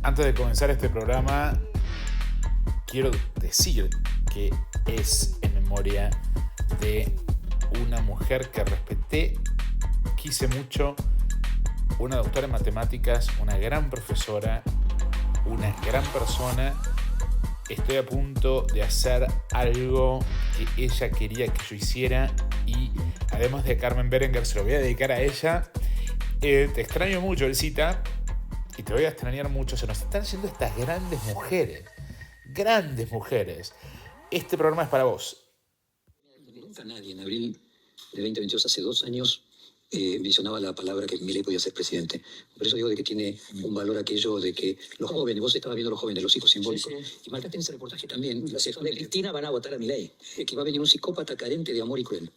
Antes de comenzar este programa, quiero decir que es en memoria de una mujer que respeté, quise mucho, una doctora en matemáticas, una gran profesora, una gran persona. Estoy a punto de hacer algo que ella quería que yo hiciera y además de Carmen Berenguer se lo voy a dedicar a ella. Te extraño mucho, Elcita, y te voy a extrañar mucho. Se nos están yendo estas grandes mujeres. Grandes mujeres. Este programa es para vos. Nunca nadie en abril de 2022, hace 2 años, mencionaba la palabra que Milei podía ser presidente. Por eso digo de que tiene un valor aquello de que los jóvenes, vos estabas viendo los jóvenes, los hijos simbólicos, sí. Y marcaste en ese reportaje también, los hijos de Cristina van a votar a Milei, que va a venir un psicópata carente de amor y cruel.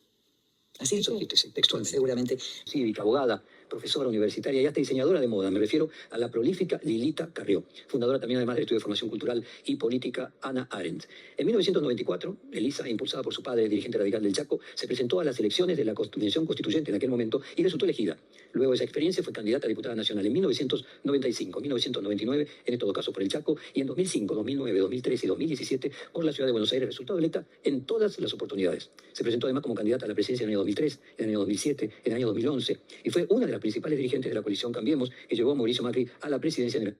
Así eso dijiste, sí, textualmente. Seguramente cívica, abogada, profesora universitaria y hasta diseñadora de moda. Me refiero a la prolífica Lilita Carrió, fundadora también además del Estudio de Formación Cultural y Política Hannah Arendt. En 1994, Elisa, impulsada por su padre, dirigente radical del Chaco, se presentó a las elecciones de la Convención Constituyente en aquel momento y resultó elegida. Luego de esa experiencia fue candidata a diputada nacional en 1995, 1999, en todo caso por el Chaco, y en 2005, 2009, 2013 y 2017 por la ciudad de Buenos Aires, resultado electa en todas las oportunidades. Se presentó además como candidata a la presidencia en el año 2003, en el año 2007, en el año 2011, y fue una de las principales dirigentes de la coalición Cambiemos, que llevó a Mauricio Macri a la presidencia en el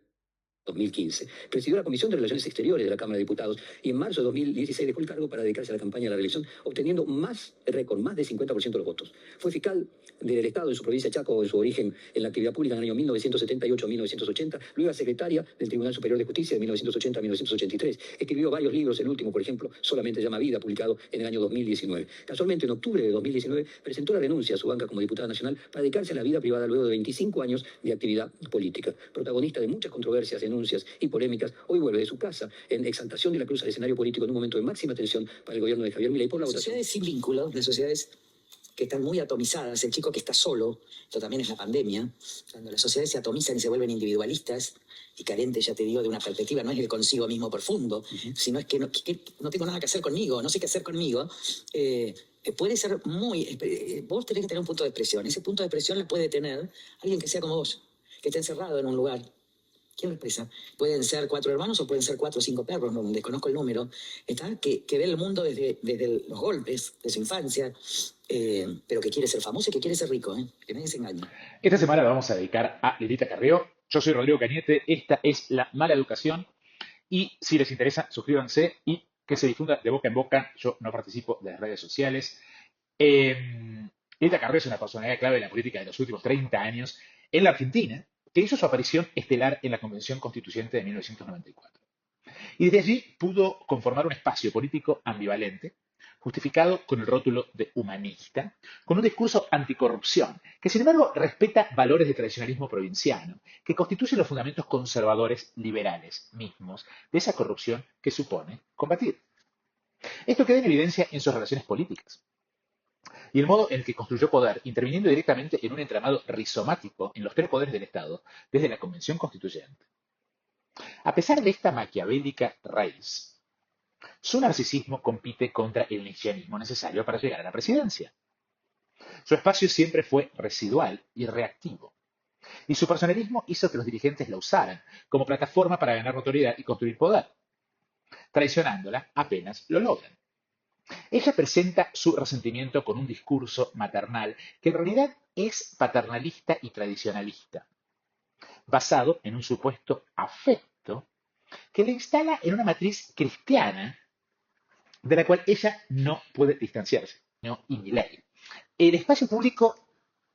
2015. Presidió la Comisión de Relaciones Exteriores de la Cámara de Diputados y en marzo de 2016 dejó el cargo para dedicarse a la campaña de la reelección, obteniendo más del 50% de los votos. Fue fiscal del Estado en su provincia de Chaco, en su origen en la actividad pública en el año 1978 a 1980, luego secretaria del Tribunal Superior de Justicia de 1980 a 1983. Escribió varios libros, el último, por ejemplo, Solamente llama vida, publicado en el año 2019. Casualmente, en octubre de 2019, presentó la renuncia a su banca como diputada nacional para dedicarse a la vida privada luego de 25 años de actividad política. Protagonista de muchas controversias, denuncias y polémicas, hoy vuelve de su casa en exaltación de la cruz al escenario político en un momento de máxima tensión para el gobierno de Javier Milei por la votación. Sociedades sin vínculos, de sociedades que están muy atomizadas, el chico que está solo, esto también es la pandemia, cuando las sociedades se atomizan y se vuelven individualistas y carentes, ya te digo, de una perspectiva, no es el consigo mismo profundo, sino es que no tengo nada que hacer conmigo, no sé qué hacer conmigo, puede ser muy... vos tenés que tener un punto de expresión, ese punto de expresión lo puede tener alguien que sea como vos, que esté encerrado en un lugar. ¿Quién lo expresa? Pueden ser 4 hermanos o pueden ser 4 o 5 perros, no desconozco el número, ¿está? Que ve el mundo desde los golpes de su infancia, pero que quiere ser famoso y que quiere ser rico, que nadie se engañe. Esta semana la vamos a dedicar a Lilita Carrió. Yo soy Rodrigo Cañete, esta es La Mala Educación y si les interesa, suscríbanse y que se difunda de boca en boca. Yo no participo de las redes sociales. Lilita Carrió es una personalidad clave de la política de los últimos 30 años en la Argentina, que hizo su aparición estelar en la Convención Constituyente de 1994. Y desde allí pudo conformar un espacio político ambivalente, justificado con el rótulo de humanista, con un discurso anticorrupción, que sin embargo respeta valores de tradicionalismo provinciano, que constituyen los fundamentos conservadores liberales mismos de esa corrupción que supone combatir. Esto queda en evidencia en sus relaciones políticas y el modo en el que construyó poder, interviniendo directamente en un entramado rizomático en los 3 poderes del Estado, desde la Convención Constituyente. A pesar de esta maquiavélica raíz, su narcisismo compite contra el nietzscheanismo necesario para llegar a la presidencia. Su espacio siempre fue residual y reactivo, y su personalismo hizo que los dirigentes la usaran como plataforma para ganar notoriedad y construir poder. Traicionándola, apenas lo logran. Ella presenta su resentimiento con un discurso maternal que en realidad es paternalista y tradicionalista, basado en un supuesto afecto que le instala en una matriz cristiana de la cual ella no puede distanciarse, ¿no? Y Milei. El espacio público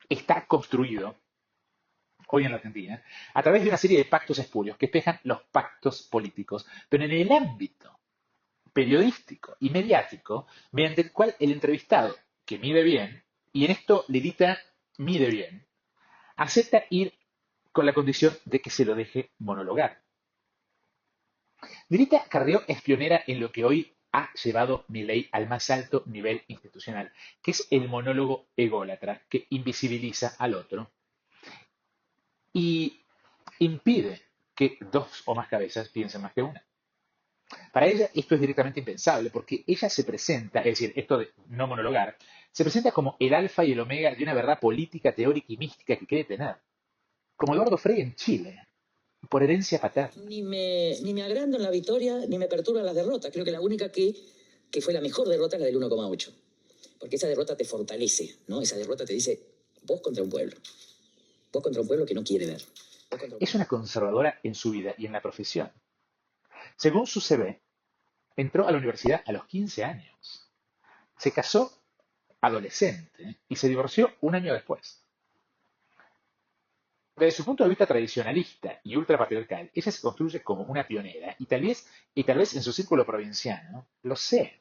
está construido hoy en la Argentina a través de una serie de pactos espurios que espejan los pactos políticos, pero en el ámbito periodístico y mediático, mediante el cual el entrevistado, que mide bien, y en esto Lilita mide bien, acepta ir con la condición de que se lo deje monologar. Lilita Carrió es pionera en lo que hoy ha llevado Milei al más alto nivel institucional, que es el monólogo ególatra que invisibiliza al otro y impide que 2 o más cabezas piensen más que una. Para ella esto es directamente impensable porque ella se presenta, es decir, esto de no monologar, se presenta como el alfa y el omega de una verdad política, teórica y mística que cree tener. Como Eduardo Frei en Chile, por herencia paterna. Ni me agrando en la victoria, ni me perturban las derrotas. Creo que la única que fue la mejor derrota es la del 1,8. Porque esa derrota te fortalece, ¿no? Esa derrota te dice, vos contra un pueblo. Vos contra un pueblo que no quiere ver. Es una conservadora en su vida y en la profesión. Según su CV, entró a la universidad a los 15 años. Se casó adolescente y se divorció un año después. Desde su punto de vista tradicionalista y ultrapatriarcal, ella se construye como una pionera y tal vez en su círculo provinciano lo sea.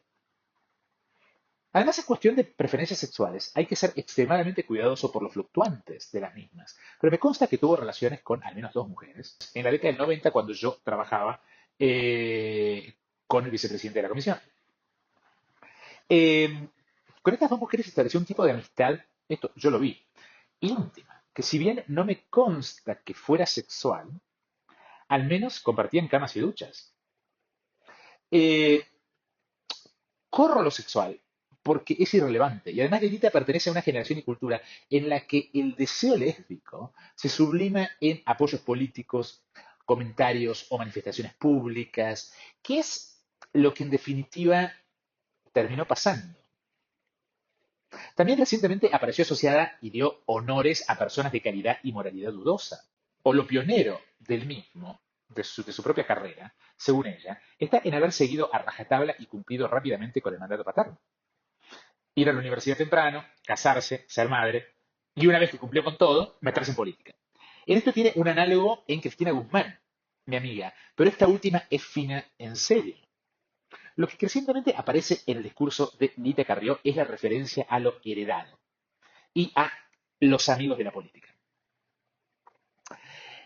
Además, en cuestión de preferencias sexuales, hay que ser extremadamente cuidadoso por los fluctuantes de las mismas. Pero me consta que tuvo relaciones con al menos 2 mujeres en la década del 90 cuando yo trabajaba con el vicepresidente de la comisión. Eh, con estas 2 mujeres estableció un tipo de amistad, esto yo lo vi, íntima, que si bien no me consta que fuera sexual, al menos compartían camas y duchas. Eh, Corro lo sexual porque es irrelevante. Y además Lilita pertenece a una generación y cultura en la que el deseo lésbico se sublima en apoyos políticos, comentarios o manifestaciones públicas, que es lo que en definitiva terminó pasando. También recientemente apareció asociada y dio honores a personas de calidad y moralidad dudosa. O lo pionero del mismo, de su propia carrera, según ella, está en haber seguido a rajatabla y cumplido rápidamente con el mandato paterno. Ir a la universidad temprano, casarse, ser madre, y una vez que cumplió con todo, meterse en política. En esto tiene un análogo en Cristina Guzmán, mi amiga, pero esta última es fina en serio. Lo que crecientemente aparece en el discurso de Lita Carrió es la referencia a lo heredado y a los amigos de la política.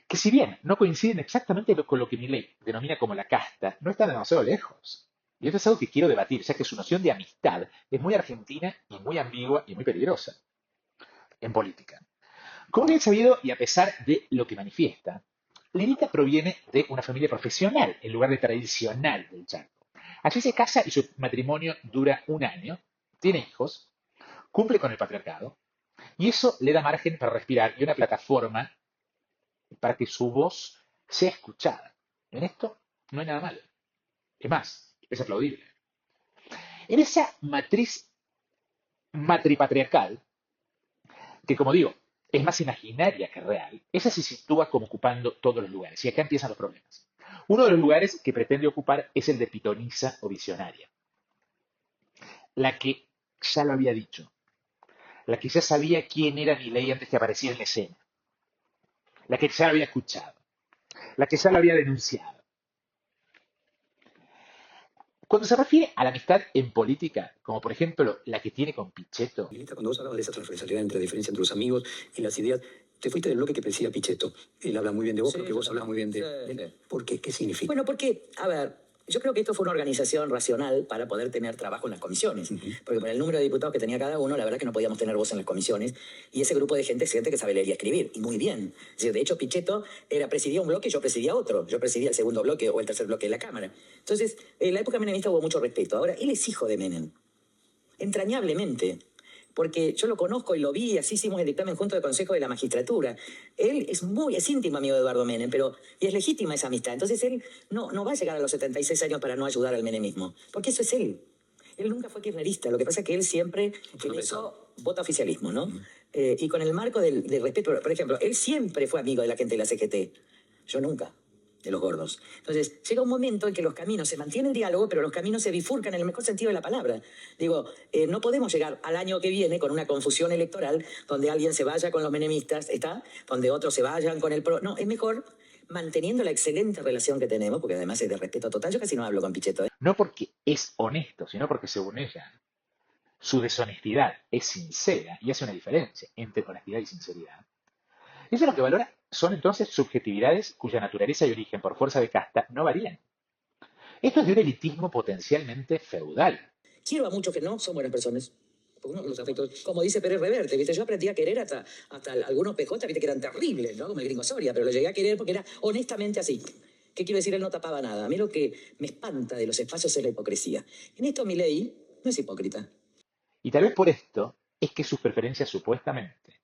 Que si bien no coinciden exactamente con lo que Milei denomina como la casta, no están demasiado lejos. Y esto es algo que quiero debatir, ya que su noción de amistad es muy argentina y muy ambigua y muy peligrosa en política. Como bien sabido, y a pesar de lo que manifiesta, Lilita proviene de una familia profesional en lugar de tradicional del Chaco. Allí se casa y su matrimonio dura un año, tiene hijos, cumple con el patriarcado, y eso le da margen para respirar y una plataforma para que su voz sea escuchada. En esto no hay nada malo. Es más, es aplaudible. En esa matriz matripatriarcal, que como digo, es más imaginaria que real, esa se sitúa como ocupando todos los lugares. Y acá empiezan los problemas. Uno de los lugares que pretende ocupar es el de pitonisa o visionaria. La que ya lo había dicho. La que ya sabía quién era Milei antes que apareciera en la escena. La que ya lo había escuchado. La que ya lo había denunciado. Cuando se refiere a la amistad en política, como por ejemplo la que tiene con Pichetto, Lilita, cuando vos hablabas de esa transversalidad entre la diferencia entre los amigos y las ideas, te fuiste del bloque que presidía Pichetto. Él habla muy bien de vos, Sí, pero que vos yo hablas muy bien de también. él. ¿Por qué? ¿Qué significa? Bueno, porque, a ver, yo creo que esto fue una organización racional para poder tener trabajo en las comisiones. Porque por el número de diputados que tenía cada uno, la verdad que no podíamos tener voz en las comisiones. Y ese grupo de gente es gente que sabe leer y escribir. Y muy bien. Es decir, de hecho, Pichetto presidía un bloque y yo presidía otro. Yo presidía el segundo bloque o el tercer bloque de la Cámara. Entonces, en la época menemista hubo mucho respeto. Ahora, él es hijo de Menem. Entrañablemente. Porque yo lo conozco y lo vi, así hicimos el dictamen junto del Consejo de la Magistratura. Él es íntimo amigo de Eduardo Menem, y es legítima esa amistad. Entonces él no va a llegar a los 76 años para no ayudar al menemismo, porque eso es él. Él nunca fue kirchnerista, lo que pasa es que él siempre en eso vota oficialismo, ¿no? Y con el marco del respeto, por ejemplo, él siempre fue amigo de la gente de la CGT, yo nunca, de los gordos. Entonces, llega un momento en que los caminos, se mantiene el diálogo, pero los caminos se bifurcan en el mejor sentido de la palabra. Digo, no podemos llegar al año que viene con una confusión electoral donde alguien se vaya con los menemistas, ¿está? Donde otros se vayan con el PRO. No, es mejor manteniendo la excelente relación que tenemos, porque además es de respeto total. Yo casi no hablo con Pichetto, ¿eh? no porque es honesto, sino porque según ella, su deshonestidad es sincera y hace una diferencia entre honestidad y sinceridad. Eso lo que valora son entonces subjetividades cuya naturaleza y origen por fuerza de casta no varían. Esto es de un elitismo potencialmente feudal. Quiero a muchos que no son buenas personas. Porque uno los afectos, como dice Pérez Reverte, ¿viste? Yo aprendí a querer hasta algunos PJ, ¿viste? Que eran terribles, ¿no? Como el gringo Soria, pero lo llegué a querer porque era honestamente así. ¿Qué quiero decir? Él no tapaba nada. A mí lo que me espanta de los espacios es la hipocresía. En esto Milei no es hipócrita. Y tal vez por esto es que sus preferencias supuestamente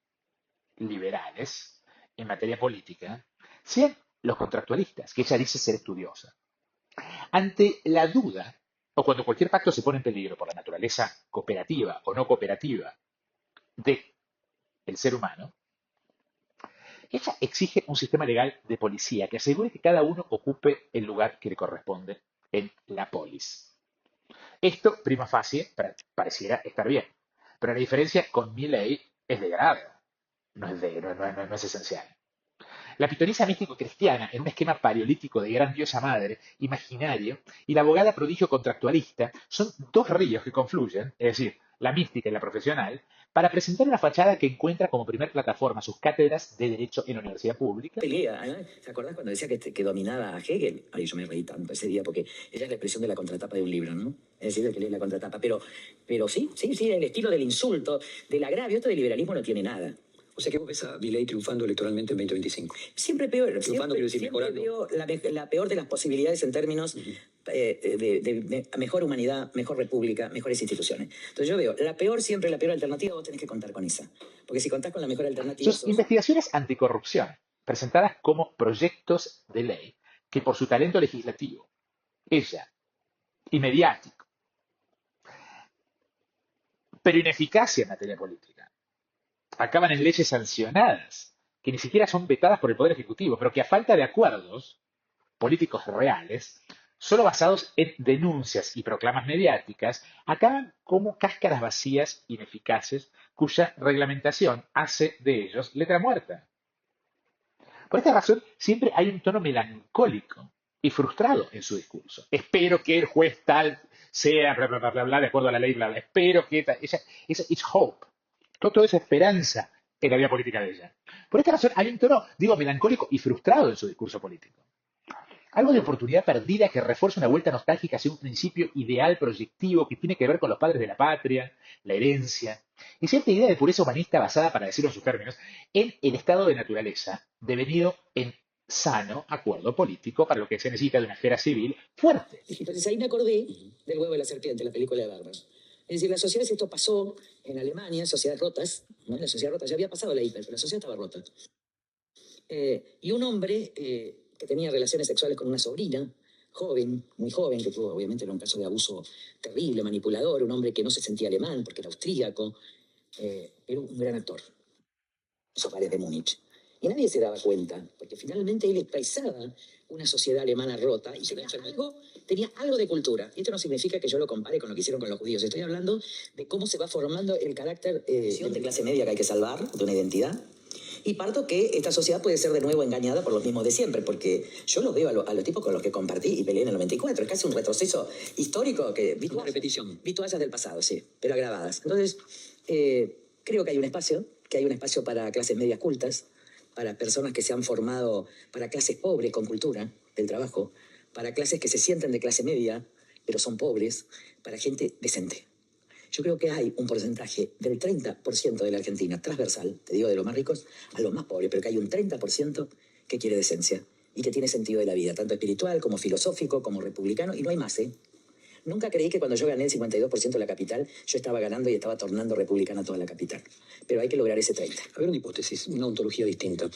liberales en materia política sean los contractualistas, que ella dice ser estudiosa. Ante la duda, o cuando cualquier pacto se pone en peligro por la naturaleza cooperativa o no cooperativa del ser humano, ella exige un sistema legal de policía que asegure que cada uno ocupe el lugar que le corresponde en la polis. Esto, prima facie, pareciera estar bien, pero la diferencia con Milley es de grado, no es esencial. La pitonisa místico-cristiana en un esquema paleolítico de gran diosa madre, imaginario, y la abogada prodigio contractualista son dos ríos que confluyen, es decir, la mística y la profesional, para presentar una fachada que encuentra como primer plataforma sus cátedras de Derecho en la universidad pública. Pelea, ¿eh? ¿Te acordás cuando decía que dominaba a Hegel? Ay, yo me reí tanto ese día porque ella es la expresión de la contratapa de un libro, ¿no? Es decir, el que lee la contratapa. Pero sí, el estilo del insulto, del agravio, esto del liberalismo no tiene nada. O sea que vos ves a Milei triunfando electoralmente en 2025. Siempre peor, Triunfando, quiero decir, siempre mejorando. veo la peor de las posibilidades en términos de mejor humanidad, mejor república, mejores instituciones. Entonces yo veo, la peor alternativa, vos tenés que contar con esa. Porque si contás con la mejor alternativa... Sus investigaciones anticorrupción, presentadas como proyectos de ley, que por su talento legislativo, ella, y mediático, pero ineficacia en materia política, acaban en leyes sancionadas, que ni siquiera son vetadas por el Poder Ejecutivo, pero que a falta de acuerdos políticos reales, solo basados en denuncias y proclamas mediáticas, acaban como cáscaras vacías, ineficaces, cuya reglamentación hace de ellos letra muerta. Por esta razón, siempre hay un tono melancólico y frustrado en su discurso. Espero que el juez tal sea, bla, bla, bla, bla, bla, de acuerdo a la ley, bla, bla. Espero que tal, esa it's hope. Toda esa esperanza en la vida política de ella. Por esta razón hay un tono, melancólico y frustrado en su discurso político. Algo de oportunidad perdida que refuerza una vuelta nostálgica hacia un principio ideal proyectivo que tiene que ver con los padres de la patria, la herencia, y cierta idea de pureza humanista basada, para decirlo en sus términos, en el estado de naturaleza devenido en sano acuerdo político para lo que se necesita de una esfera civil fuerte. Entonces ahí me acordé del huevo de la serpiente, la película de Barbara. Es decir, las sociedades, esto pasó en Alemania, sociedades rotas, ¿no? La sociedad rota, ya había pasado la hiper, pero la sociedad estaba rota. Y un hombre que tenía relaciones sexuales con una sobrina, joven, muy joven, que tuvo, obviamente, era un caso de abuso terrible, manipulador, un hombre que no se sentía alemán porque era austríaco, era un gran actor. Esos bares de Múnich. Y nadie se daba cuenta, porque finalmente él expresaba una sociedad alemana rota y tenía algo de cultura. Y esto no significa que yo lo compare con lo que hicieron con los judíos. Estoy hablando de cómo se va formando el carácter de clase media que hay que salvar, de una identidad. Y parto que esta sociedad puede ser de nuevo engañada por los mismos de siempre, porque yo los veo a los tipos con los que compartí y peleé en el 94. Es casi un retroceso histórico que vi repetición. Vi toallas del pasado, sí, pero agravadas. Entonces, creo que hay un espacio para clases medias cultas, para personas que se han formado, para clases pobres con cultura del trabajo, para clases que se sienten de clase media, pero son pobres, para gente decente. Yo creo que hay un porcentaje del 30% de la Argentina transversal, te digo de los más ricos a los más pobres, pero que hay un 30% que quiere decencia y que tiene sentido de la vida, tanto espiritual como filosófico, como republicano, y no hay más, ¿eh? Nunca creí que cuando yo gané el 52% de la capital, yo estaba ganando y estaba tornando republicana toda la capital. Pero hay que lograr ese 30%. A ver, una hipótesis, una ontología distinta.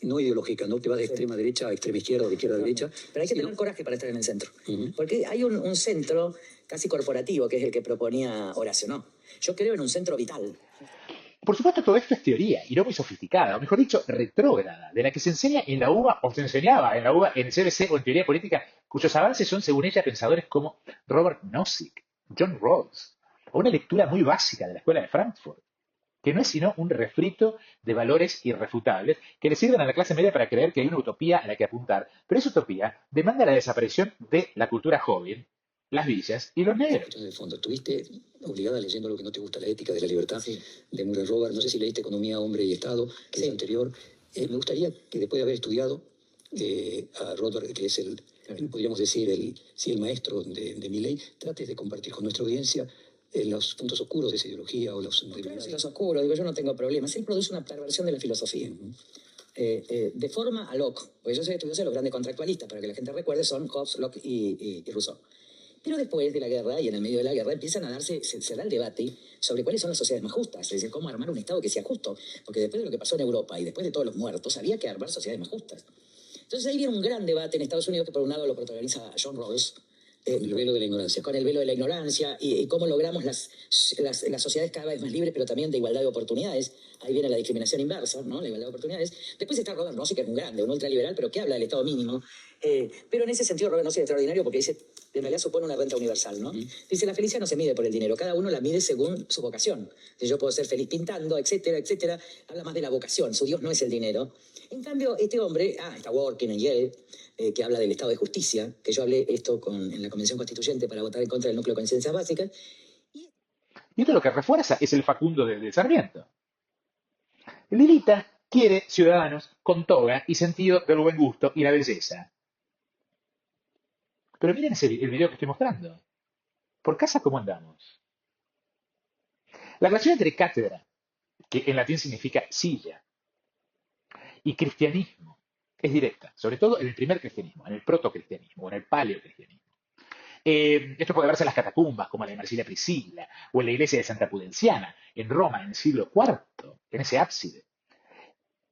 No ideológica, no te vas de extrema derecha a extrema izquierda o de izquierda a derecha. Pero hay que tener coraje para estar en el centro. Porque hay un centro casi corporativo, que es el que proponía Horacio, ¿no? Yo creo en un centro vital. Por supuesto, todo esto es teoría, y no muy sofisticada, o mejor dicho, retrógrada, de la que se enseña en la UBA, o se enseñaba en la UBA, en el CBC o en teoría política, cuyos avances son, según ella, pensadores como Robert Nozick, John Rawls, o una lectura muy básica de la Escuela de Frankfurt, que no es sino un refrito de valores irrefutables que le sirven a la clase media para creer que hay una utopía a la que apuntar, pero esa utopía demanda la desaparición de la cultura joven, las villas y los negros. Entonces, de fondo, estuviste obligada leyendo lo que no te gusta, la ética de la libertad, de Murray Rothbard. No sé si leíste Economía, Hombre y Estado, que es anterior. Me gustaría que después de haber estudiado a Rothbard, que es podríamos decir, el maestro de Milei, trates de compartir con nuestra audiencia los puntos oscuros de esa ideología o los... Los oscuros, digo, yo no tengo problemas. Él produce una perversión de la filosofía. De forma a Locke, porque yo soy estudioso de los grandes contractualistas, para que la gente recuerde, son Hobbes, Locke y Rousseau. Pero después de la guerra y en el medio de la guerra empiezan a darse, se da el debate sobre cuáles son las sociedades más justas, es decir, cómo armar un Estado que sea justo, porque después de lo que pasó en Europa y después de todos los muertos, había que armar sociedades más justas. Entonces ahí viene un gran debate en Estados Unidos que por un lado lo protagoniza John Rawls, El velo de la ignorancia. con el velo de la ignorancia y cómo logramos las sociedades cada vez más libres, pero también de igualdad de oportunidades. Ahí viene la discriminación inversa, ¿no? La igualdad de oportunidades. Después está Robert Nozick, que es un grande, un ultraliberal, pero que habla del Estado mínimo. Pero en ese sentido Robert Nozick es extraordinario porque dice, en realidad supone una renta universal, ¿no? Dice, la felicidad no se mide por el dinero, cada uno la mide según su vocación. Si yo puedo ser feliz pintando, etcétera, etcétera, habla más de la vocación, su Dios no es el dinero. En cambio, este hombre, está Working en Yale, que habla del Estado de Justicia, que yo hablé esto en la Convención Constituyente para votar en contra del núcleo de conciencias básicas. Y esto lo que refuerza es el Facundo de Sarmiento. Lilita quiere ciudadanos con toga y sentido del buen gusto y la belleza. Pero miren el video que estoy mostrando. Por casa, ¿cómo andamos? La relación entre cátedra, que en latín significa silla, y cristianismo es directa, sobre todo en el primer cristianismo, en el protocristianismo, en el paleocristianismo. Esto puede verse en las catacumbas, como la de Marsilia Priscilla, o en la iglesia de Santa Pudenciana, en Roma, en el siglo IV, en ese ábside,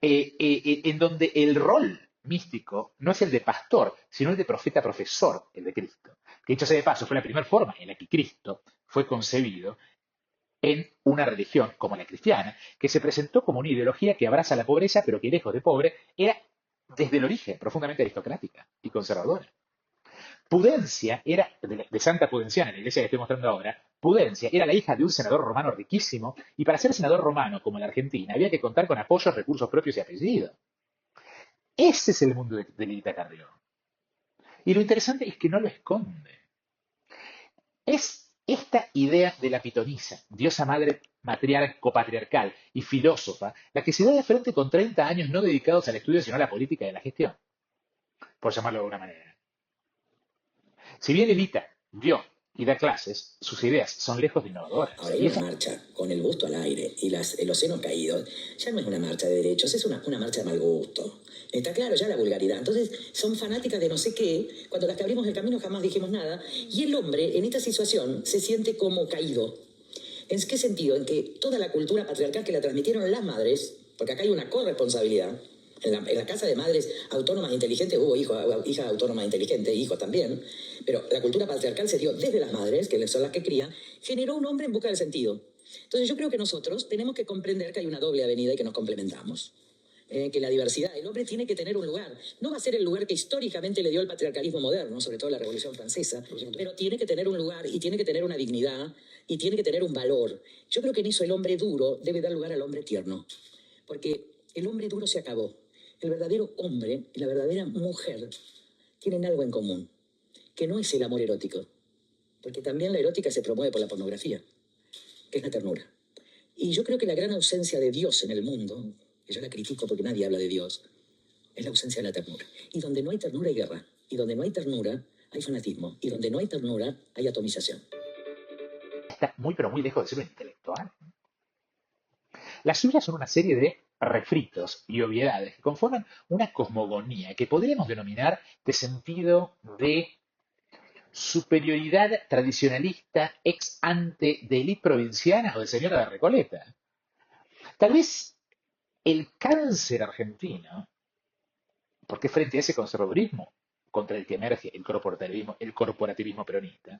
en donde el rol místico no es el de pastor, sino el de profeta-profesor, el de Cristo. Que dicho sea de paso, fue la primera forma en la que Cristo fue concebido en una religión como la cristiana, que se presentó como una ideología que abraza la pobreza, pero que lejos de pobre era desde el origen profundamente aristocrática y conservadora. Pudencia era, de Santa Pudenciana, la iglesia que estoy mostrando ahora, Pudencia era la hija de un senador romano riquísimo, y para ser senador romano, como en la Argentina, había que contar con apoyos, recursos propios y apellidos. Ese es el mundo de Lilita Carrió. Y lo interesante es que no lo esconde. Es esta idea de la pitonisa, diosa madre copatriarcal y filósofa, la que se da de frente con 30 años no dedicados al estudio, sino a la política y a la gestión, por llamarlo de alguna manera. Si bien Lilita dio y da clases, sus ideas son lejos de innovadoras. Ahora hay una marcha con el busto al aire y los senos caídos. Ya no es una marcha de derechos, es una marcha de mal gusto. Está claro ya la vulgaridad. Entonces son fanáticas de no sé qué. Cuando las que abrimos el camino jamás dijimos nada. Y el hombre en esta situación se siente como caído. ¿En qué sentido? En que toda la cultura patriarcal que la transmitieron las madres, porque acá hay una corresponsabilidad. En la casa de madres autónomas e inteligentes hubo hijas autónomas e inteligentes, hijos también, pero la cultura patriarcal se dio desde las madres, que son las que crían, generó un hombre en busca del sentido. Entonces yo creo que nosotros tenemos que comprender que hay una doble avenida y que nos complementamos. Que la diversidad, el hombre tiene que tener un lugar. No va a ser el lugar que históricamente le dio el patriarcalismo moderno, sobre todo la Revolución Francesa, pero tiene que tener un lugar y tiene que tener una dignidad y tiene que tener un valor. Yo creo que en eso el hombre duro debe dar lugar al hombre tierno, porque el hombre duro se acabó. El verdadero hombre y la verdadera mujer tienen algo en común, que no es el amor erótico, porque también la erótica se promueve por la pornografía, que es la ternura. Y yo creo que la gran ausencia de Dios en el mundo, que yo la critico porque nadie habla de Dios, es la ausencia de la ternura. Y donde no hay ternura hay guerra, y donde no hay ternura hay fanatismo, y donde no hay ternura hay atomización. Está muy pero muy lejos de ser un intelectual. Las suyas son una serie de refritos y obviedades que conforman una cosmogonía que podríamos denominar de sentido de superioridad tradicionalista ex ante de élite provinciana o de señora de Recoleta. Tal vez el cáncer argentino, porque frente a ese conservadurismo contra el que emerge el corporativismo peronista,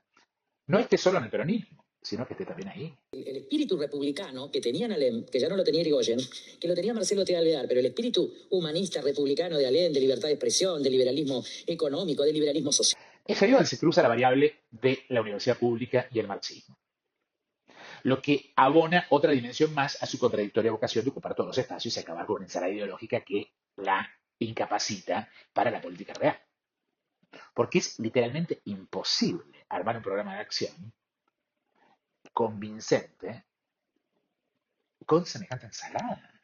no esté solo en el peronismo, sino que esté también ahí. El espíritu republicano que tenían Alem, que ya no lo tenía Irigoyen, que lo tenía Marcelo T. Alvear, pero el espíritu humanista republicano de Alem, de libertad de expresión, de liberalismo económico, de liberalismo social. Es ahí donde se cruza la variable de la universidad pública y el marxismo, lo que abona otra dimensión más a su contradictoria vocación de ocupar todos los espacios y acabar con una ensalada ideológica que la incapacita para la política real. Porque es literalmente imposible armar un programa de acción convincente con semejante ensalada.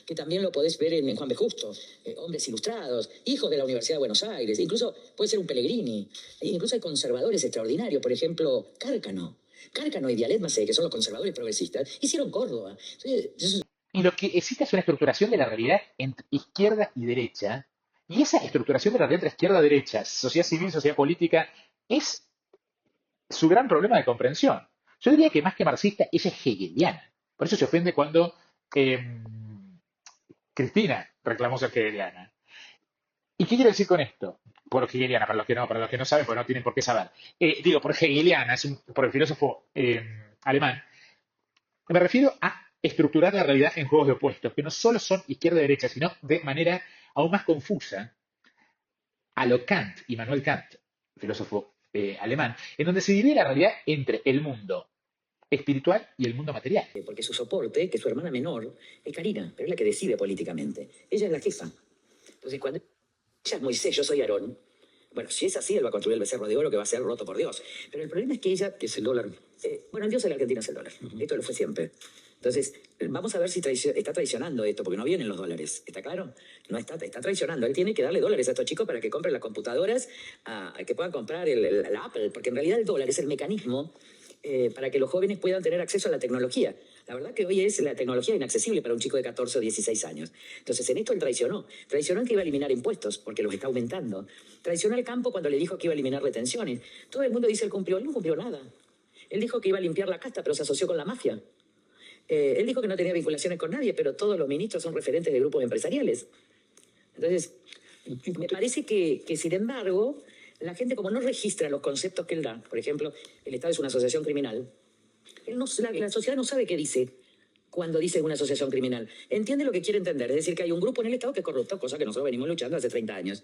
Que también lo podés ver en Juan B. Justo, hombres ilustrados, hijos de la Universidad de Buenos Aires, incluso puede ser un Pellegrini, incluso hay conservadores extraordinarios, por ejemplo, Cárcano y Dialet Macé, que son los conservadores progresistas, hicieron Córdoba. Y lo que existe es una estructuración de la realidad entre izquierda y derecha, y esa estructuración de la realidad entre izquierda y derecha, sociedad civil, sociedad política, es su gran problema de comprensión. Yo diría que más que marxista, ella es hegeliana. Por eso se ofende cuando eh, Cristina reclamó ser hegeliana. ¿Y qué quiero decir con esto? Por hegeliana, para los que no saben, pues no tienen por qué saber. Digo, por hegeliana, por el filósofo alemán, me refiero a estructurar la realidad en juegos de opuestos, que no solo son izquierda y derecha, sino de manera aún más confusa, a lo Kant, Immanuel Kant, filósofo alemán, en donde se divide la realidad entre el mundo espiritual y el mundo material. Porque su soporte, que es su hermana menor, es Karina, pero es la que decide políticamente. Ella es la jefa. Entonces, cuando ella es Moisés, yo soy Aarón, bueno, si es así, él va a construir el becerro de oro que va a ser roto por Dios. Pero el problema es que ella... Que es el dólar. Bueno, el Dios de la Argentina es el dólar. Esto lo fue siempre. Entonces, vamos a ver si está traicionando esto, porque no vienen los dólares. ¿Está claro? No está traicionando. Él tiene que darle dólares a estos chicos para que compren las computadoras, que puedan comprar la Apple, porque en realidad el dólar es el mecanismo para que los jóvenes puedan tener acceso a la tecnología. La verdad que hoy es la tecnología inaccesible para un chico de 14 o 16 años. Entonces, en esto él traicionó. Traicionó en que iba a eliminar impuestos, porque los está aumentando. Traicionó al campo cuando le dijo que iba a eliminar retenciones. Todo el mundo dice él cumplió. Él no cumplió nada. Él dijo que iba a limpiar la casta, pero se asoció con la mafia. Él dijo que no tenía vinculaciones con nadie, pero todos los ministros son referentes de grupos empresariales. Entonces, me parece que sin embargo, la gente como no registra los conceptos que él da, por ejemplo, el Estado es una asociación criminal, la sociedad no sabe qué dice cuando dice una asociación criminal. Entiende lo que quiere entender, es decir, que hay un grupo en el Estado que es corrupto, cosa que nosotros venimos luchando hace 30 años.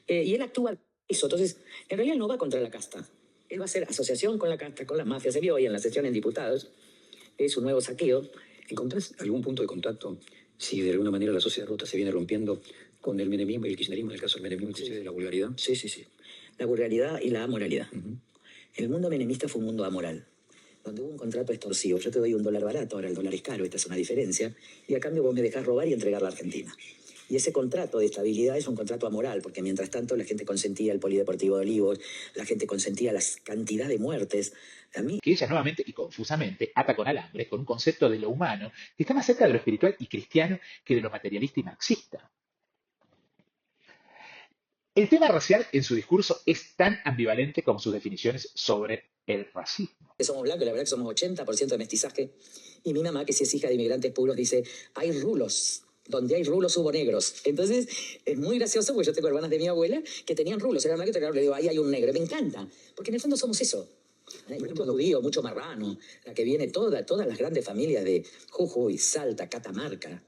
Y él actúa eso. Entonces, en realidad no va contra la casta. Él va a hacer asociación con la casta, con las mafias. Se vio hoy en la sesión en diputados. Es un nuevo saqueo. ¿Encontrás algún punto de contacto si de alguna manera la sociedad rota se viene rompiendo con el menemismo y el kirchnerismo, en el caso del menemismo, inclusive de la vulgaridad? Sí, sí, sí. La vulgaridad y la amoralidad. El mundo menemista fue un mundo amoral, donde hubo un contrato extorsivo. Yo te doy $1 barato, ahora el dólar es caro, esta es una diferencia, y a cambio vos me dejás robar y entregar la Argentina. Y ese contrato de estabilidad es un contrato amoral, porque mientras tanto la gente consentía el Polideportivo de Olivos, la gente consentía la cantidad de muertes. A mí, Que ella nuevamente y confusamente ata con alambre con un concepto de lo humano que está más cerca de lo espiritual y cristiano que de lo materialista y marxista. El tema racial en su discurso es tan ambivalente como sus definiciones sobre el racismo. que somos blancos, la verdad que somos 80% de mestizaje. Y mi mamá, que si es hija de inmigrantes puros, dice, hay rulos. Donde hay rulos hubo negros. Entonces, es muy gracioso, porque yo tengo hermanas de mi abuela que tenían rulos. Era blanco, le digo, ahí hay un negro. Me encanta, porque en el fondo somos eso. Hay mucho judío, mucho marrano, la que viene todas las grandes familias de Jujuy, Salta, Catamarca.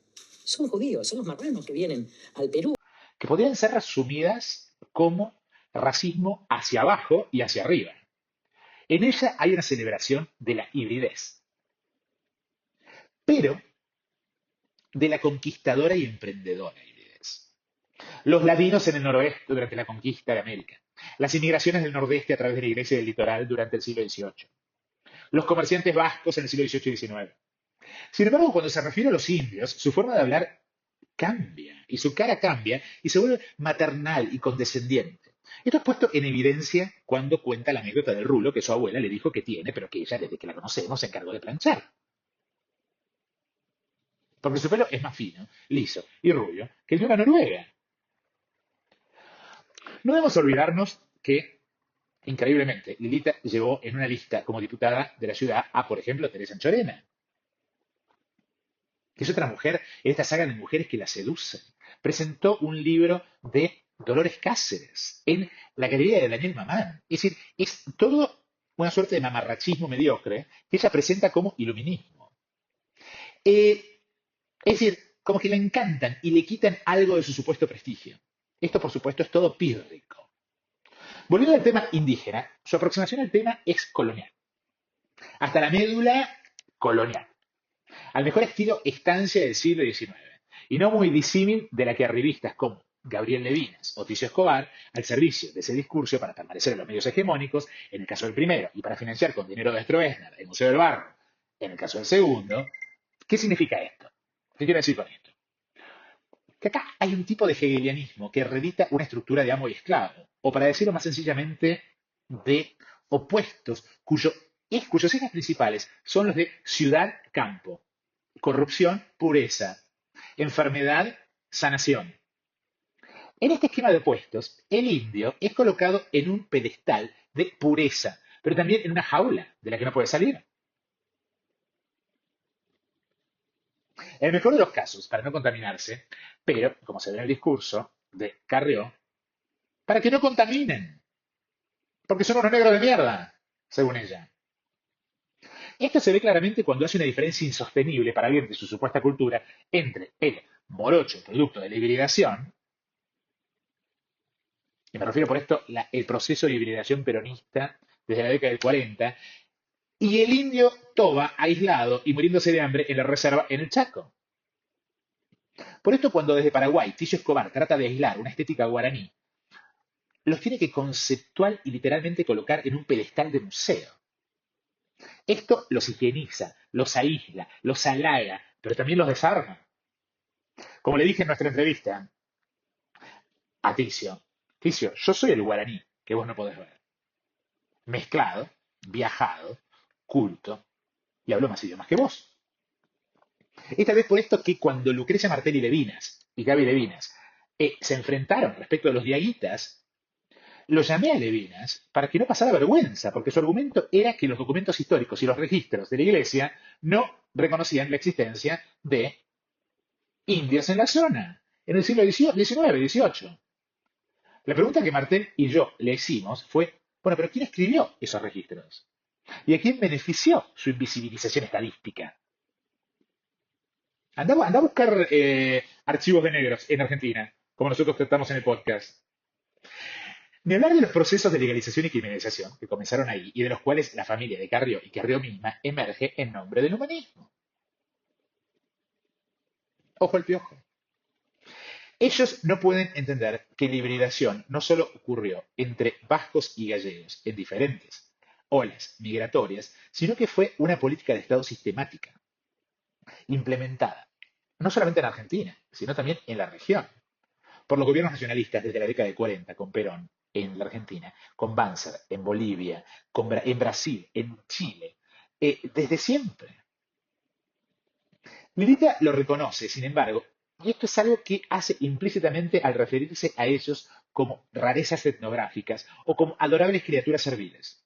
Son judíos, son los marranos que vienen al Perú. Que podrían ser resumidas como racismo hacia abajo y hacia arriba. En ella hay una celebración de la hibridez, pero de la conquistadora y emprendedora hibridez. Los ladinos en el noroeste durante la conquista de América, las inmigraciones del nordeste a través de la iglesia y del litoral durante el siglo XVIII, los comerciantes vascos en el siglo XVIII y XIX. Sin embargo, cuando se refiere a los indios, su forma de hablar cambia, y su cara cambia, y se vuelve maternal y condescendiente. Esto es puesto en evidencia cuando cuenta la anécdota del rulo que su abuela le dijo que tiene, pero que ella, desde que la conocemos, se encargó de planchar. Porque su pelo es más fino, liso y rubio que el de una noruega. No debemos olvidarnos que, increíblemente, Lilita llevó en una lista como diputada de la ciudad a, por ejemplo, Teresa Anchorena, que es otra mujer en esta saga de mujeres que la seducen. Presentó un libro de Dolores Cáceres en la galería de Daniel Mamán. Es decir, es todo una suerte de mamarrachismo mediocre que ella presenta como iluminismo. Es decir, como que le encantan y le quitan algo de su supuesto prestigio. Esto, por supuesto, es todo pírrico. Volviendo al tema indígena, su aproximación al tema es colonial. Hasta la médula, colonial. Al mejor estilo estancia del siglo XIX, y no muy disímil de la que arribistas como Gabriel Levinas o Ticio Escobar, al servicio de ese discurso para permanecer en los medios hegemónicos, en el caso del primero, y para financiar con dinero de Stroessner el Museo del Barro, en el caso del segundo. ¿Qué significa esto? ¿Qué quiero decir con esto? Que acá hay un tipo de hegelianismo que heredita una estructura de amo y esclavo, o para decirlo más sencillamente, de opuestos cuyos ejes principales son los de ciudad-campo, corrupción, pureza, enfermedad, sanación. En este esquema de opuestos, el indio es colocado en un pedestal de pureza, pero también en una jaula de la que no puede salir. En el mejor de los casos, para no contaminarse, pero, como se ve en el discurso de Carrió, para que no contaminen, porque son unos negros de mierda, según ella. Esto se ve claramente cuando hace una diferencia insostenible para alguien de su supuesta cultura entre el morocho producto de la hibridación, y me refiero por esto el proceso de hibridación peronista desde la década del 40, y el indio Toba aislado y muriéndose de hambre en la reserva en el Chaco. Por esto, cuando desde Paraguay Ticio Escobar trata de aislar una estética guaraní, los tiene que conceptual y literalmente colocar en un pedestal de museo. Esto los higieniza, los aísla, los halaga, pero también los desarma. Como le dije en nuestra entrevista a Ticio, yo soy el guaraní que vos no podés ver. Mezclado, viajado, culto, y hablo más idiomas que vos. Es tal vez por esto que cuando Lucrecia Martelli Levinas y Gaby Levinas se enfrentaron respecto a los diaguitas, lo llamé a Levinas para que no pasara vergüenza, porque su argumento era que los documentos históricos y los registros de la Iglesia no reconocían la existencia de indios en la zona, en el siglo XIX, XVIII. La pregunta que Martel y yo le hicimos fue, bueno, pero ¿quién escribió esos registros? ¿Y a quién benefició su invisibilización estadística? Anda a buscar archivos de negros en Argentina, como nosotros tratamos en el podcast. Ni hablar de los procesos de legalización y criminalización que comenzaron ahí y de los cuales la familia de Carrió y Carrió misma emerge en nombre del humanismo. Ojo al piojo. Ellos no pueden entender que la hibridación no solo ocurrió entre vascos y gallegos en diferentes olas migratorias, sino que fue una política de Estado sistemática, implementada no solamente en Argentina, sino también en la región, por los gobiernos nacionalistas desde la década de 40, con Perón en la Argentina, con Banzer en Bolivia, en Brasil, en Chile, desde siempre. Lilita lo reconoce, sin embargo, y esto es algo que hace implícitamente al referirse a ellos como rarezas etnográficas o como adorables criaturas serviles.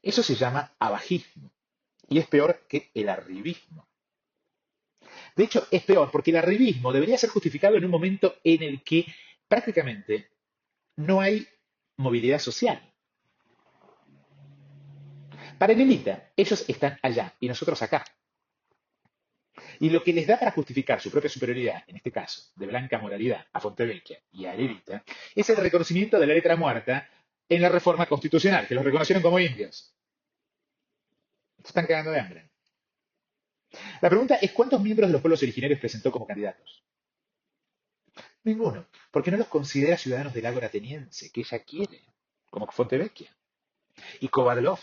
Eso se llama abajismo y es peor que el arribismo. De hecho, es peor porque el arribismo debería ser justificado en un momento en el que prácticamente no hay movilidad social. Para Lilita, ellos están allá y nosotros acá. Y lo que les da para justificar su propia superioridad, en este caso, de blanca moralidad a Fontevecchia y a Lilita, es el reconocimiento de la letra muerta en la reforma constitucional, que los reconocieron como indios. Se están cagando de hambre. La pregunta es, ¿cuántos miembros de los pueblos originarios presentó como candidatos? Ninguno, porque no los considera ciudadanos del ágora ateniense, que ella quiere, como Fontevecchia, y Kovadlov,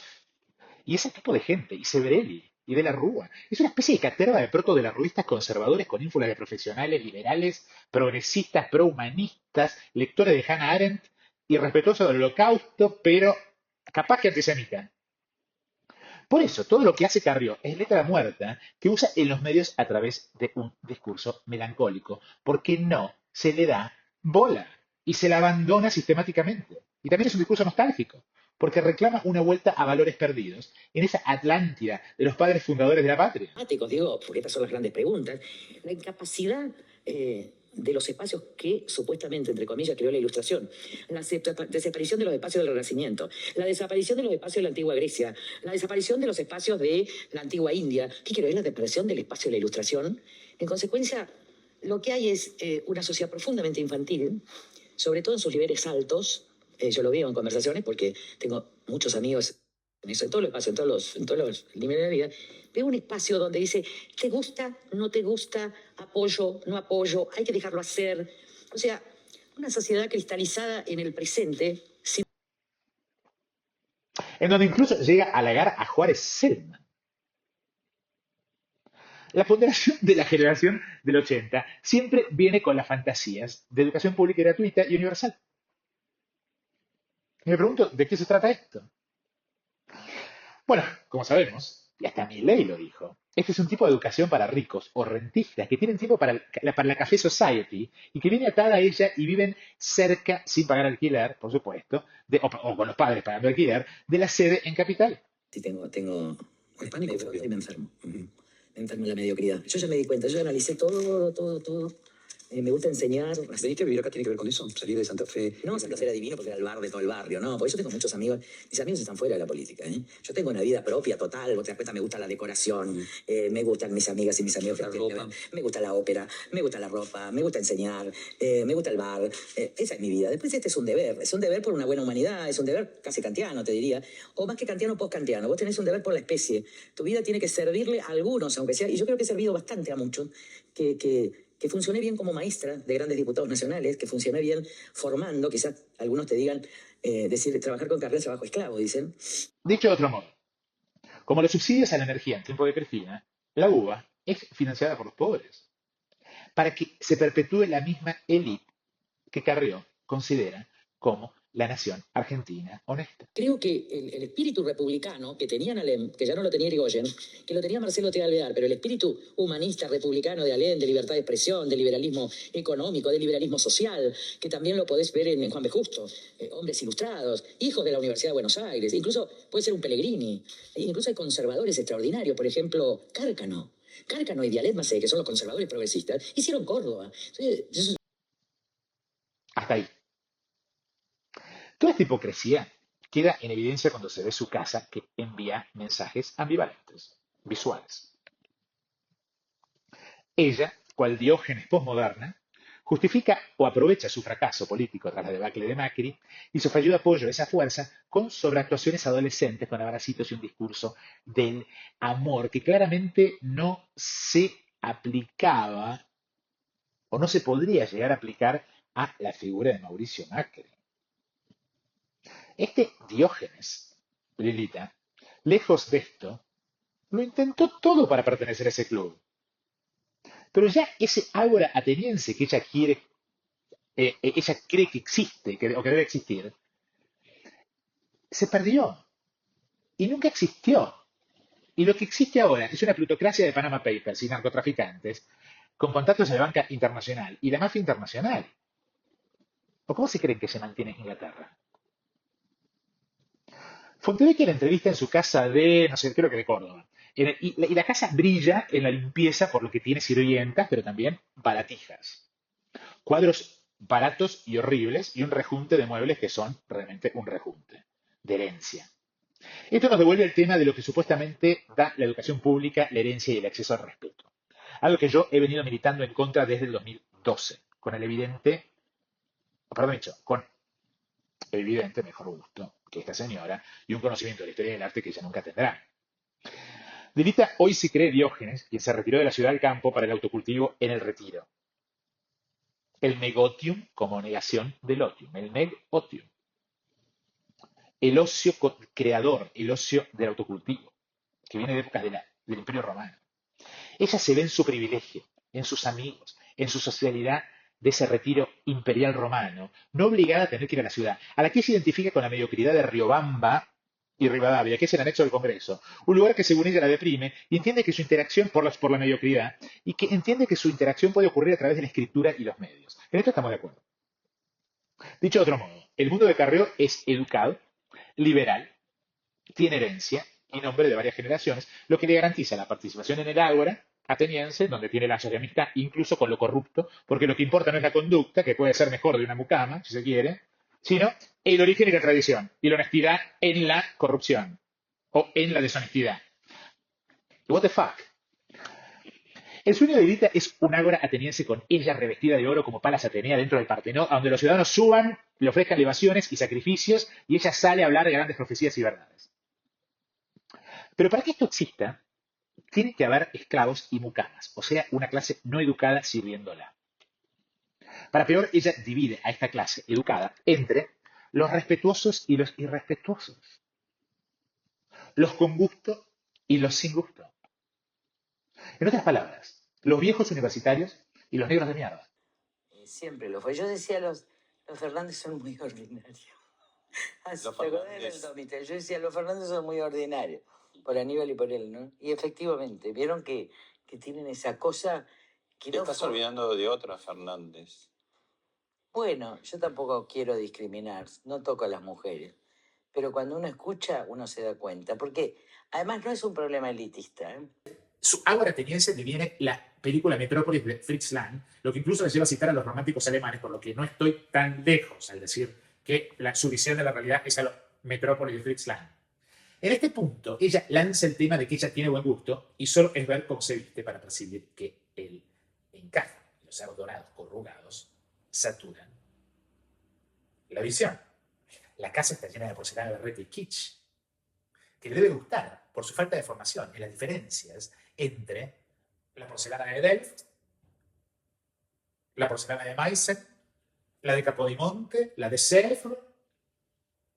y ese tipo de gente, y Severelli, y de la Rúa. Es una especie de caterva de proto-delarruistas conservadores con ínfulas de profesionales, liberales, progresistas, pro-humanistas, lectores de Hannah Arendt y respetuosos del holocausto, pero capaz que antisemita. Por eso, todo lo que hace Carrió es letra muerta que usa en los medios a través de un discurso melancólico, porque no se le da bola y se la abandona sistemáticamente. Y también es un discurso nostálgico, porque reclama una vuelta a valores perdidos en esa Atlántida de los padres fundadores de la patria. Digo, porque estas son las grandes preguntas. La incapacidad de los espacios que supuestamente, entre comillas, creó la Ilustración. La desaparición de los espacios del Renacimiento. La desaparición de los espacios de la antigua Grecia. La desaparición de los espacios de la antigua India. ¿Qué quiero? Es la desaparición del espacio de la Ilustración. En consecuencia, lo que hay es una sociedad profundamente infantil, sobre todo en sus niveles altos. Yo lo veo en conversaciones porque tengo muchos amigos en eso, en todos los espacios, en todos los niveles de vida. Veo un espacio donde dice, ¿te gusta? ¿No te gusta? ¿Apoyo? ¿No apoyo? ¿Hay que dejarlo hacer? O sea, una sociedad cristalizada en el presente. En donde incluso llega a halagar a Juárez Selman. La ponderación de la generación del 80 siempre viene con las fantasías de educación pública y gratuita y universal. Y me pregunto, ¿de qué se trata esto? Bueno, como sabemos, y hasta Milei lo dijo, este es un tipo de educación para ricos o rentistas que tienen tiempo para la Café Society y que viene atada a ella y viven cerca, sin pagar alquiler, por supuesto, o con los padres pagando alquiler, de la sede en Capital. Sí, tengo El pánico me propio. y me enfermo. Me enfermo en la mediocridad. Yo ya me di cuenta, yo analicé todo. Me gusta enseñar. ¿Veniste a vivir acá? ¿Tiene que ver con eso? ¿Salir de Santa Fe? No, Santa Fe era divino porque era el bar de todo el barrio, no, porque yo tengo muchos amigos, mis amigos están fuera de la política, ¿eh? Yo tengo una vida propia total, vos te das cuenta, me gusta la decoración, me gustan mis amigas y mis amigos, La ropa. me gusta la ópera, me gusta la ropa, me gusta enseñar, me gusta el bar, esa es mi vida. Después este es un deber por una buena humanidad, es un deber casi kantiano, te diría, o más que kantiano, post-kantiano, vos tenés un deber por la especie, tu vida tiene que servirle a algunos, aunque sea, y yo creo que he servido bastante a muchos, que funcioné bien como maestra de grandes diputados nacionales, que funcioné bien formando, quizás algunos te digan, decir, trabajar con carrera de trabajo esclavo, dicen. Dicho de otro modo, como los subsidios a la energía en tiempo de Cristina, la UBA es financiada por los pobres, para que se perpetúe la misma élite que Carrió considera como la nación argentina honesta. Creo que el espíritu republicano que tenían Alem, que ya no lo tenía Irigoyen, que lo tenía Marcelo T. Alvear, pero el espíritu humanista republicano de Alem, de libertad de expresión, de liberalismo económico, de liberalismo social, que también lo podés ver en Juan B. Justo, hombres ilustrados, hijos de la Universidad de Buenos Aires, incluso puede ser un Pellegrini, incluso hay conservadores extraordinarios, por ejemplo, Cárcano y Vialet Macé, que son los conservadores progresistas, hicieron Córdoba. Entonces, Hasta ahí. Toda esta hipocresía queda en evidencia cuando se ve su casa que envía mensajes ambivalentes, visuales. Ella, cual Diógenes posmoderna, justifica o aprovecha su fracaso político tras la debacle de Macri y su fallido apoyo a esa fuerza con sobreactuaciones adolescentes, con abracitos y un discurso del amor que claramente no se aplicaba o no se podría llegar a aplicar a la figura de Mauricio Macri. Este Diógenes, Lilita, lejos de esto, lo intentó todo para pertenecer a ese club. Pero ya ese ágora ateniense que ella cree que existe, o que debe existir, se perdió y nunca existió. Y lo que existe ahora es una plutocracia de Panama Papers y narcotraficantes con contactos en la banca internacional y la mafia internacional. ¿O cómo se creen que se mantiene en Inglaterra? Fontevecchia en la entrevista en su casa de, no sé, creo que de Córdoba. Y la casa brilla en la limpieza por lo que tiene sirvientas, pero también baratijas. Cuadros baratos y horribles y un rejunte de muebles que son realmente un rejunte de herencia. Esto nos devuelve el tema de lo que supuestamente da la educación pública, la herencia y el acceso al respeto. Algo que yo he venido militando en contra desde el 2012, con el evidente mejor gusto que esta señora y un conocimiento de la historia del arte que ella nunca tendrá. Lilita hoy se cree Diógenes, quien se retiró de la ciudad al campo para el autocultivo en el retiro. El negotium como negación del otium, el negotium. El ocio creador, el ocio del autocultivo, que viene de épocas del Imperio Romano. Ella se ve en su privilegio, en sus amigos, en su socialidad de ese retiro imperial romano, no obligada a tener que ir a la ciudad, a la que se identifica con la mediocridad de Riobamba y Rivadavia, que es el anexo del Congreso, un lugar que según ella la deprime y entiende que su interacción por la mediocridad y que entiende que su interacción puede ocurrir a través de la escritura y los medios. En esto estamos de acuerdo. Dicho de otro modo, el mundo de Carrió es educado, liberal, tiene herencia y nombre de varias generaciones, lo que le garantiza la participación en el ágora ateniense, donde tiene lazos de amistad, incluso con lo corrupto, porque lo que importa no es la conducta, que puede ser mejor de una mucama, si se quiere, sino el origen y la tradición, y la honestidad en la corrupción, o en la deshonestidad. What the fuck? El sueño de Lilita es un ágora ateniense con ella revestida de oro como palas Atenea dentro del Partenón, a donde los ciudadanos suban, le ofrezcan libaciones y sacrificios, y ella sale a hablar de grandes profecías y verdades. Pero para que esto exista, tiene que haber esclavos y mucamas, o sea, una clase no educada sirviéndola. Para peor, ella divide a esta clase educada entre los respetuosos y los irrespetuosos, los con gusto y los sin gusto. En otras palabras, los viejos universitarios y los negros de mierda. Siempre lo fue. Yo decía, los Fernández son muy ordinarios. Así, ¿te acordás del Domite? Yo decía, los Fernández son muy ordinarios. Por Aníbal y por él, ¿no? Y efectivamente, vieron que tienen esa cosa que Te no estás fue- olvidando de otra Fernández. Bueno, yo tampoco quiero discriminar, no toco a las mujeres, pero cuando uno escucha, uno se da cuenta, porque además no es un problema elitista, ¿eh? Su ágora ateniense deviene la película Metrópolis de Fritz Lang, lo que incluso les lleva a citar a los románticos alemanes, por lo que no estoy tan lejos al decir que su visión de la realidad es a lo Metrópolis de Fritz Lang. En este punto, ella lanza el tema de que ella tiene buen gusto y solo es ver cómo se viste para percibir que él encaja. Los aros dorados corrugados saturan la visión. La casa está llena de porcelana berreta y kitsch, que le debe gustar por su falta de formación en las diferencias entre la porcelana de Delft, la porcelana de Meissen, la de Capodimonte, la de Sèvres.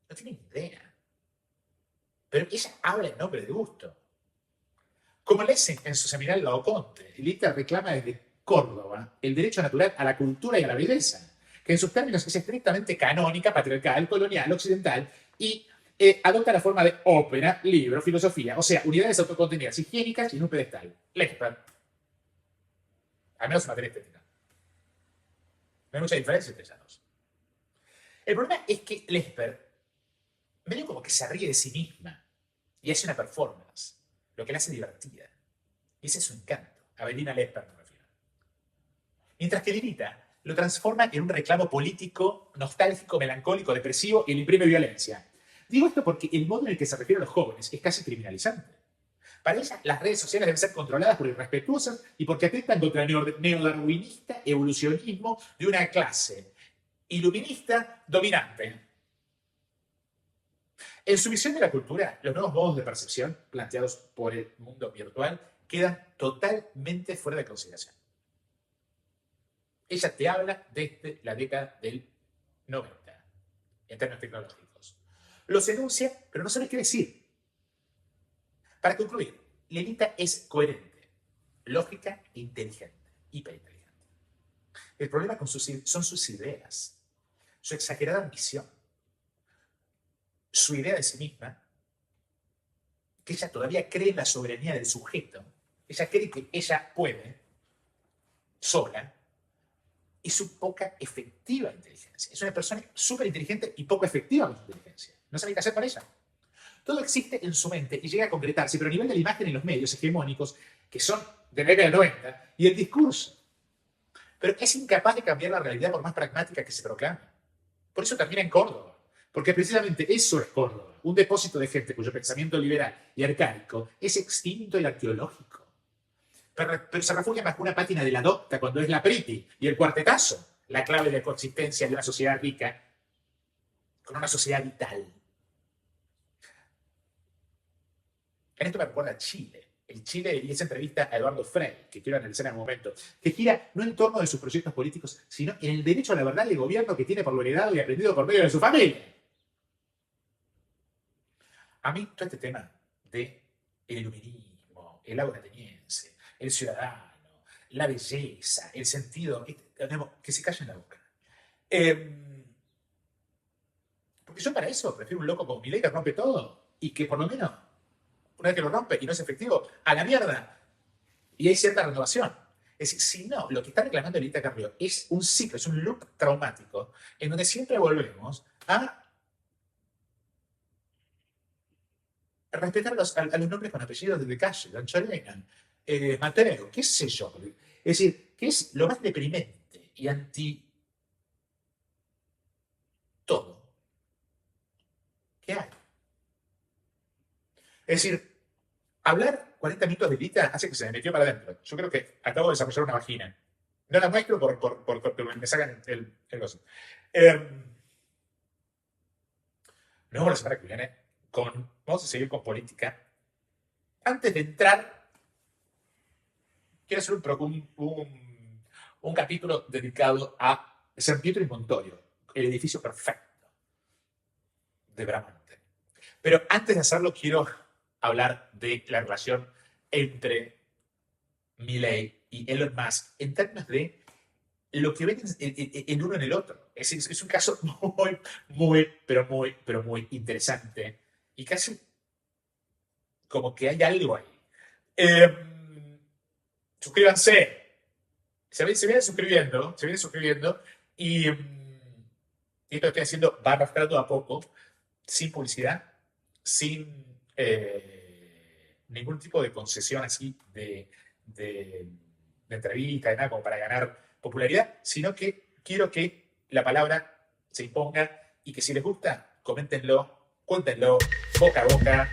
No tiene ni idea. Pero ella habla en nombre de gusto. Como Lessing en su seminal La Oconte, Lita reclama desde Córdoba el derecho natural a la cultura y a la belleza, que en sus términos es estrictamente canónica, patriarcal, colonial, occidental y adopta la forma de ópera, libro, filosofía, o sea, unidades autocontenidas higiénicas y en un pedestal. Lesper. Al menos en materia estética. No hay mucha diferencia entre ellas dos. El problema es que Lesper medio como que se ríe de sí misma y hace una performance, lo que la hace divertida. Y ese es su encanto. Avelina Lesper me refiero. Mientras que Lilita lo transforma en un reclamo político, nostálgico, melancólico, depresivo y le imprime violencia. Digo esto porque el modo en el que se refiere a los jóvenes es casi criminalizante. Para ella, las redes sociales deben ser controladas por irrespetuosas y porque atentan contra el neodarwinista evolucionismo de una clase iluminista dominante. En su visión de la cultura, los nuevos modos de percepción planteados por el mundo virtual quedan totalmente fuera de consideración. Ella te habla desde la década del 90, en términos tecnológicos. Los enuncia, pero no sabe qué decir. Para concluir, Lilita es coherente, lógica e inteligente, hiperinteligente. El problema son sus ideas, su exagerada ambición, su idea de sí misma, que ella todavía cree en la soberanía del sujeto, ella cree que ella puede, sola, y su poca efectiva inteligencia. Es una persona súper inteligente y poco efectiva con su inteligencia. No sabe qué hacer con ella. Todo existe en su mente y llega a concretarse, pero a nivel de la imagen en los medios hegemónicos, que son de la década del 90, y el discurso. Pero es incapaz de cambiar la realidad por más pragmática que se proclame. Por eso termina en Córdoba. Porque precisamente eso es Córdoba, un depósito de gente cuyo pensamiento liberal y arcaico es extinto y arqueológico. Pero se refugia bajo una pátina de la docta cuando es la Priti y el cuartetazo, la clave de coexistencia de una sociedad rica con una sociedad vital. En esto me recuerda a Chile. El Chile y esa entrevista a Eduardo Frei, que quiero analizar en un momento, que gira no en torno de sus proyectos políticos, sino en el derecho a la verdad y el gobierno que tiene por lo heredado y aprendido por medio de su familia. A mí todo este tema de el iluminismo, el aura ateniense, el ciudadano, la belleza, el sentido, que se callen la boca. Porque yo para eso prefiero un loco como Milei que rompe todo y que por lo menos, una vez que lo rompe y no es efectivo, a la mierda. Y hay cierta renovación. Es decir, si no, lo que está reclamando Lilita Carrió es un ciclo, es un loop traumático en donde siempre volvemos a respetar a los nombres con apellidos de calle, Don Chorenan, Mateo, qué sé yo. Es decir, que es lo más deprimente y anti todo que hay. Es decir, hablar 40 minutos de Lilita hace que se me metió para adentro. Yo creo que acabo de desarrollar una vagina. No la muestro porque me sacan el gozo. Nos vemos la semana que viene vamos a seguir con política. Antes de entrar, quiero hacer un capítulo dedicado a San Pietro y Montorio, el edificio perfecto de Bramante. Pero antes de hacerlo, quiero hablar de la relación entre Milei y Elon Musk en términos de lo que ven el uno en el otro. Es un caso muy interesante y casi como que hay algo ahí. Suscríbanse. Se vienen suscribiendo y esto que estoy haciendo va arrastrando a poco, sin publicidad, sin ningún tipo de concesión así de entrevista, de nada como para ganar popularidad, sino que quiero que la palabra se imponga y que si les gusta, coméntenlo, cuéntenlo, boca a boca,